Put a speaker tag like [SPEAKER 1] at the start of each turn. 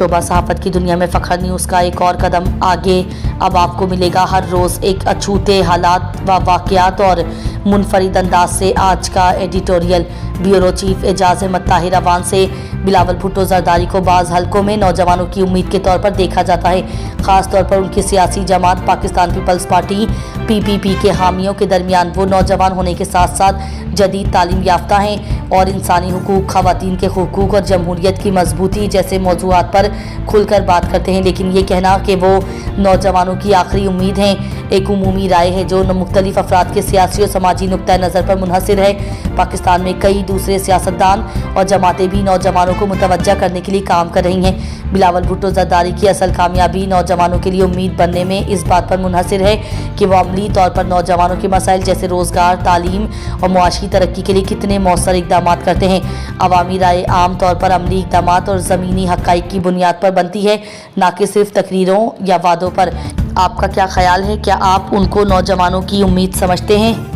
[SPEAKER 1] शोबा सहाफत की दुनिया में फ़ख्र न्यूज़ का एक और कदम आगे। अब आपको मिलेगा हर रोज़ एक अछूते हालात व वाक़यात और मुनफरिद अंदाज से आज का editorial. Bureau chief Ejaz Ahmad Tahir Awan से बिलावल भुट्टो जरदारी को बाज़ हलकों में नौजवानों की उम्मीद के तौर पर देखा जाता है। ख़ास तौर पर उनकी सियासी जमात पाकिस्तान पीपल्स पार्टी PPP के हामियों के दरमियान वो नौजवान होने के साथ साथ जदीद तालीम याफ्ता हैं और इंसानी हुकूक, ख़वातीन के हुकूक और जमहूरियत की मजबूती जैसे मौज़ूआत पर खुलकर बात करते हैं। लेकिन ये कहना कि वो नौजवानों की आखिरी उम्मीद हैं एक उमूमी राय है जो मुख्तलिफ अफराद के सियासी और समाजी नुक्ता नज़र पर मुनहसर है। पाकिस्तान में कई दूसरे सियासतदान और जमातें भी नौजवानों को मुतवज्जा करने के लिए काम कर रही हैं। बिलावल भुट्टो जरदारी की असल कामयाबी नौजवानों के लिए उम्मीद बनने में इस बात पर मुनहसर है कि वो अमली तौर पर नौजवानों के मसाइल जैसे रोज़गार, तालीम और मुआशी तरक्की के लिए कितने मौसर इक़दाम करते हैं। अवामी राय आम तौर पर अमली इक़दाम और ज़मीनी हक़ाइक़ की बुनियाद पर बनती है, ना कि सिर्फ तकरीरों या वादों पर। आपका क्या ख्याल है? क्या आप उनको नौजवानों की उम्मीद समझते हैं?